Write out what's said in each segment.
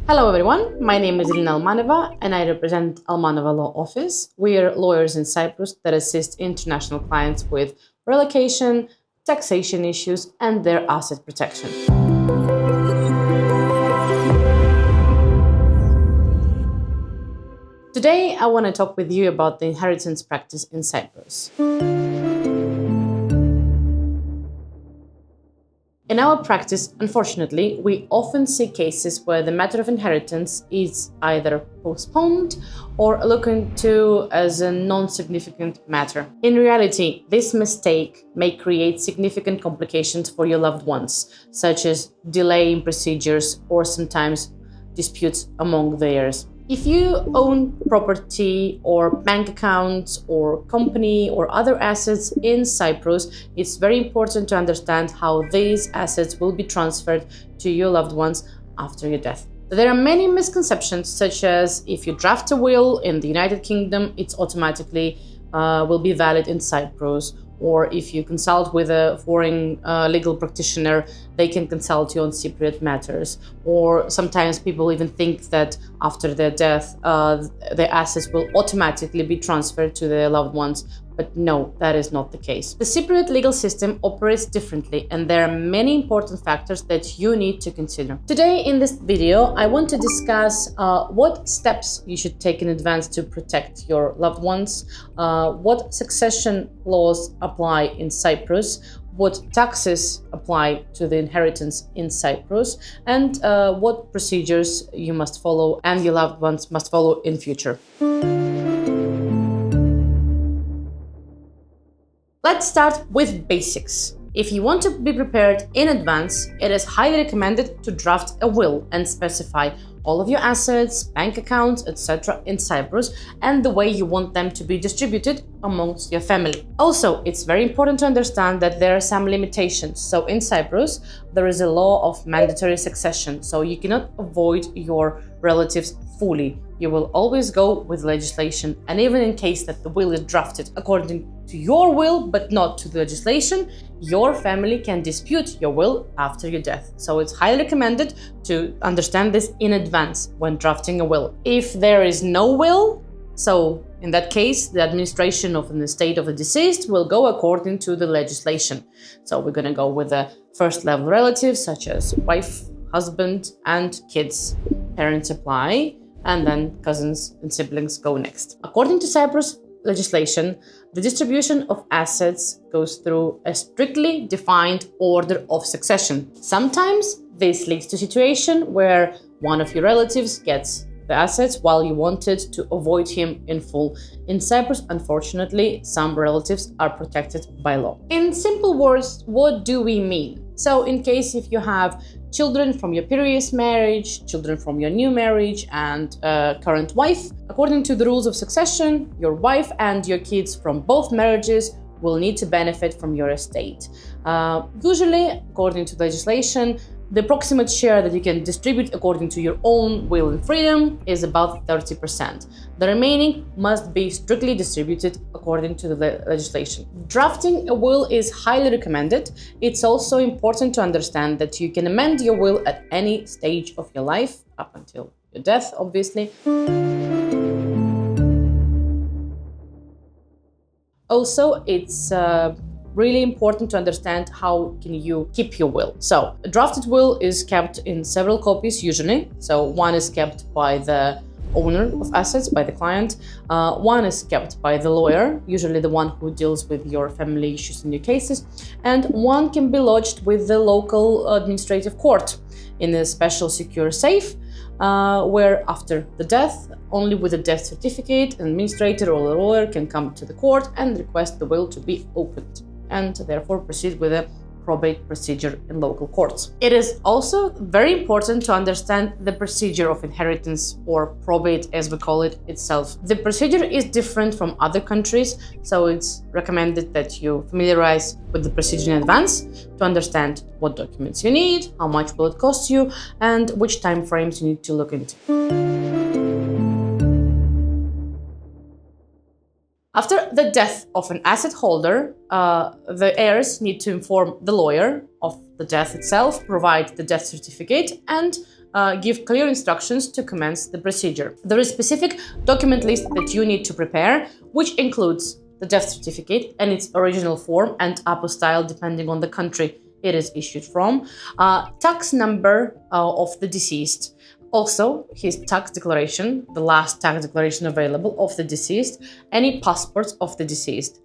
Hello everyone, my name is Irina Almanova and I represent Almanova Law Office. We are lawyers in Cyprus that assist international clients with relocation, taxation issues and their asset protection. Today I want to talk with you about the inheritance practice in Cyprus. In our practice, unfortunately, we often see cases where the matter of inheritance is either postponed or looked into as a non-significant matter. In reality, this mistake may create significant complications for your loved ones, such as delay in procedures or sometimes disputes among the heirs. If you own property or bank accounts or company or other assets in Cyprus, it's very important to understand how these assets will be transferred to your loved ones after your death. There are many misconceptions, such as if you draft a will in the United Kingdom, it's automatically will be valid in Cyprus. Or if you consult with a foreign legal practitioner, they can consult you on Cypriot matters. Or sometimes people even think that after their death, their assets will automatically be transferred to their loved ones. But no, that is not the case. The Cypriot legal system operates differently, and there are many important factors that you need to consider. Today in this video, I want to discuss what steps you should take in advance to protect your loved ones, what succession laws apply in Cyprus, what taxes apply to the inheritance in Cyprus, and what procedures you must follow and your loved ones must follow in future. Let's start with basics. If you want to be prepared in advance, it is highly recommended to draft a will and specify all of your assets, bank accounts, etc. in Cyprus and the way you want them to be distributed amongst your family. Also, it's very important to understand that there are some limitations. So in Cyprus, there is a law of mandatory succession, so you cannot avoid your relatives fully. You will always go with legislation, and even in case that the will is drafted according to your will but not to the legislation, your family can dispute your will after your death. So it's highly recommended to understand this in advance when drafting a will. If there is no will, so in that case, the administration of an estate of the deceased will go according to the legislation. So we're going to go with the first level relatives such as wife, husband and kids. Parents apply, and then cousins and siblings go next. According to Cyprus legislation, the distribution of assets goes through a strictly defined order of succession. Sometimes this leads to a situation where one of your relatives gets the assets while you wanted to avoid him in full. In Cyprus, unfortunately, some relatives are protected by law. In simple words, what do we mean? So in case if you have children from your previous marriage, children from your new marriage and current wife, according to the rules of succession, your wife and your kids from both marriages will need to benefit from your estate. Usually, according to legislation, the approximate share that you can distribute according to your own will and freedom is about 30%. The remaining must be strictly distributed according to the legislation. Drafting a will is highly recommended. It's also important to understand that you can amend your will at any stage of your life, up until your death, obviously. Also, it's really important to understand how can you keep your will. So a drafted will is kept in several copies usually. So one is kept by the owner of assets, by the client. One is kept by the lawyer, usually the one who deals with your family issues and your cases. And one can be lodged with the local administrative court in a special secure safe, where after the death, only with a death certificate, an administrator or a lawyer can come to the court and request the will to be opened, and therefore proceed with a probate procedure in local courts. It is also very important to understand the procedure of inheritance, or probate as we call it itself. The procedure is different from other countries, so it's recommended that you familiarize with the procedure in advance to understand what documents you need, how much will it cost you, and which time frames you need to look into. After the death of an asset holder, the heirs need to inform the lawyer of the death itself, provide the death certificate, and give clear instructions to commence the procedure. There is a specific document list that you need to prepare, which includes the death certificate and its original form and apostille depending on the country it is issued from, tax number of the deceased, also his tax declaration, the last tax declaration available of the deceased, any passports of the deceased.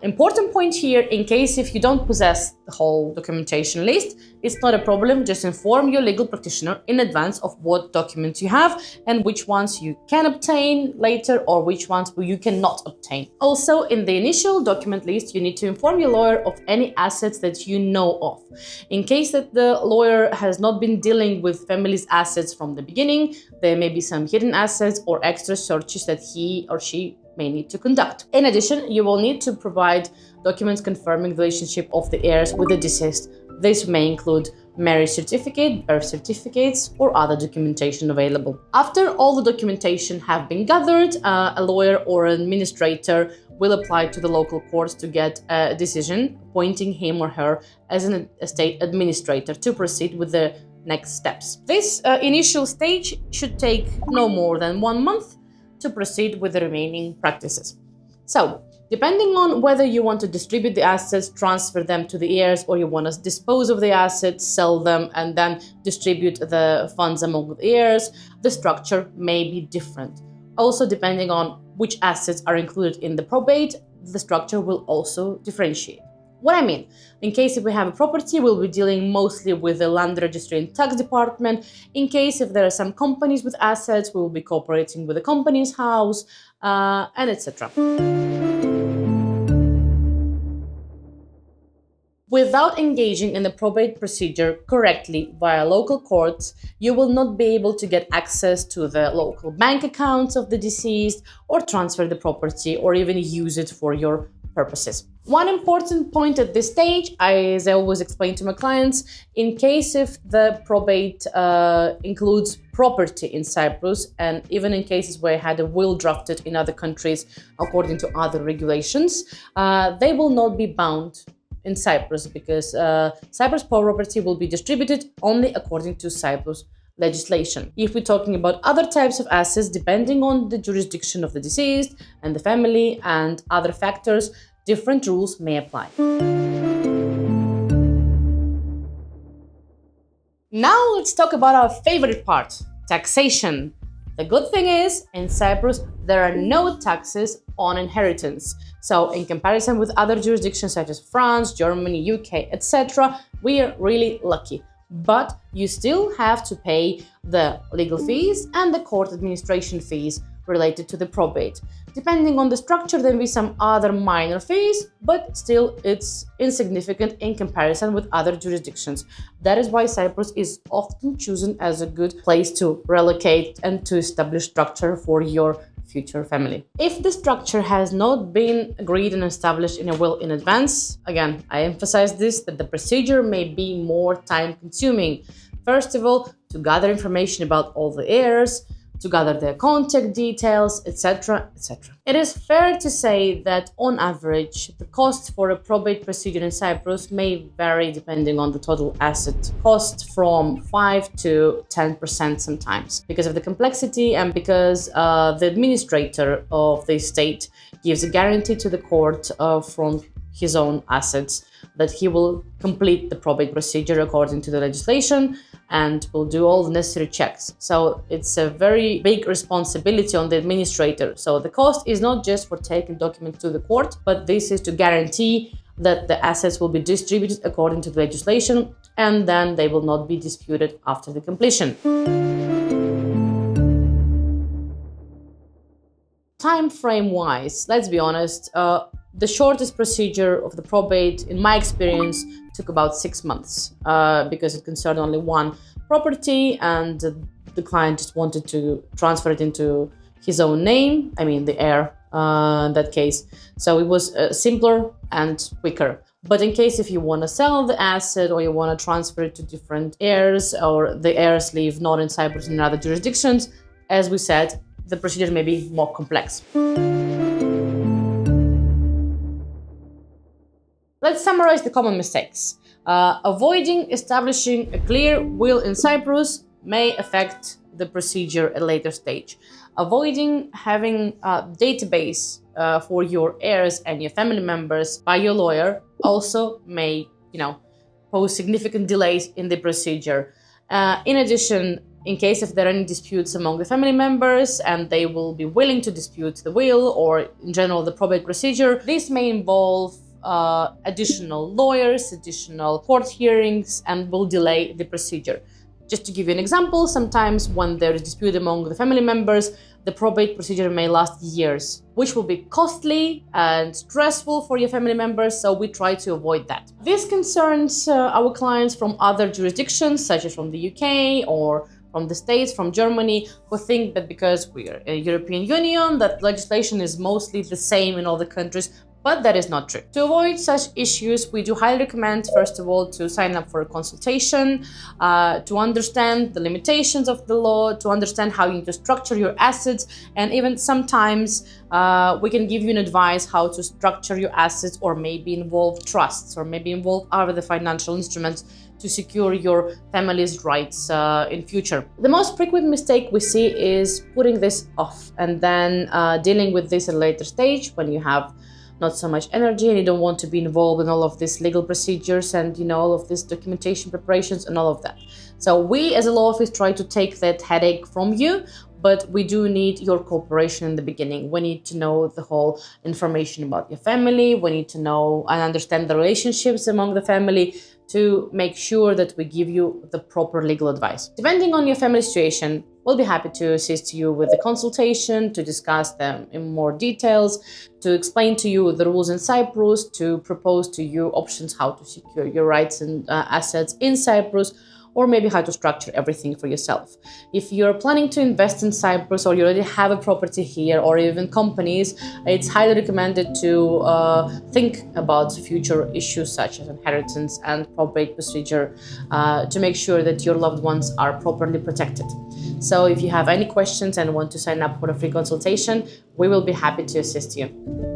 Important point here, in case if you don't possess the whole documentation list, it's not a problem, just inform your legal practitioner in advance of what documents you have and which ones you can obtain later or which ones you cannot obtain. Also, in the initial document list, you need to inform your lawyer of any assets that you know of. In case that the lawyer has not been dealing with family's assets from the beginning, there may be some hidden assets or extra searches that he or she may need to conduct. In addition, you will need to provide documents confirming the relationship of the heirs with the deceased. This may include marriage certificate, birth certificates, or other documentation available. After all the documentation have been gathered, a lawyer or an administrator will apply to the local courts to get a decision appointing him or her as an estate administrator to proceed with the next steps. This initial stage should take no more than 1 month to proceed with the remaining practices. So, depending on whether you want to distribute the assets, transfer them to the heirs, or you want to dispose of the assets, sell them, and then distribute the funds among the heirs, the structure may be different. Also, depending on which assets are included in the probate, the structure will also differentiate. What I mean, in case if we have a property, we'll be dealing mostly with the land registry and tax department. In case if there are some companies with assets, we will be cooperating with the company's house, and etc. Without engaging in the probate procedure correctly via local courts, you will not be able to get access to the local bank accounts of the deceased or transfer the property or even use it for your purposes. One important point at this stage, as I always explain to my clients, in case if the probate includes property in Cyprus, and even in cases where I had a will drafted in other countries according to other regulations, they will not be bound in Cyprus because Cyprus property will be distributed only according to Cyprus legislation. If we're talking about other types of assets, depending on the jurisdiction of the deceased and the family and other factors, different rules may apply. Now let's talk about our favorite part, taxation. The good thing is, in Cyprus, there are no taxes on inheritance. So in comparison with other jurisdictions such as France, Germany, UK, etc., we are really lucky. But you still have to pay the legal fees and the court administration fees related to the probate. Depending on the structure, there will be some other minor fees, but still it's insignificant in comparison with other jurisdictions. That is why Cyprus is often chosen as a good place to relocate and to establish structure for your future family. If the structure has not been agreed and established in a will in advance, again, I emphasize this, that the procedure may be more time consuming. First of all, to gather information about all the heirs, to gather their contact details, etc., etc. It is fair to say that on average, the cost for a probate procedure in Cyprus may vary depending on the total asset cost from 5 to 10% sometimes because of the complexity and because the administrator of the estate gives a guarantee to the court from his own assets that he will complete the probate procedure according to the legislation and will do all the necessary checks. So it's a very big responsibility on the administrator. So the cost is not just for taking documents to the court, but this is to guarantee that the assets will be distributed according to the legislation and then they will not be disputed after the completion. Time frame wise, let's be honest, the shortest procedure of the probate, in my experience, took about 6 months because it concerned only one property and the client just wanted to transfer it into his own name, I mean the heir in that case. So it was simpler and quicker. But in case if you want to sell the asset or you want to transfer it to different heirs or the heirs live not in Cyprus in other jurisdictions, as we said, the procedure may be more complex. Let's summarize the common mistakes. Avoiding establishing a clear will in Cyprus may affect the procedure at a later stage. Avoiding having a database for your heirs and your family members by your lawyer also may, pose significant delays in the procedure. In addition, in case if there are any disputes among the family members and they will be willing to dispute the will or in general the probate procedure, this may involve additional lawyers, additional court hearings, and will delay the procedure. Just to give you an example, sometimes when there is dispute among the family members, the probate procedure may last years, which will be costly and stressful for your family members, so we try to avoid that. This concerns our clients from other jurisdictions, such as from the UK or from the States, from Germany, who think that because we are a European Union, that legislation is mostly the same in all the countries, but that is not true. To avoid such issues, we do highly recommend, first of all, to sign up for a consultation, to understand the limitations of the law, to understand how you need to structure your assets, and even sometimes we can give you an advice how to structure your assets, or maybe involve trusts, or maybe involve other financial instruments to secure your family's rights in future. The most frequent mistake we see is putting this off and then dealing with this at a later stage when you have not so much energy and you don't want to be involved in all of these legal procedures and all of this documentation preparations and all of that. So we as a law office try to take that headache from you, but we do need your cooperation in the beginning. We need to know the whole information about your family. We need to know and understand the relationships among the family to make sure that we give you the proper legal advice. Depending on your family situation, we'll be happy to assist you with the consultation, to discuss them in more details, to explain to you the rules in Cyprus, to propose to you options how to secure your rights and assets in Cyprus, or maybe how to structure everything for yourself. If you're planning to invest in Cyprus, or you already have a property here, or even companies, it's highly recommended to think about future issues such as inheritance and probate procedure to make sure that your loved ones are properly protected. So if you have any questions and want to sign up for a free consultation, we will be happy to assist you.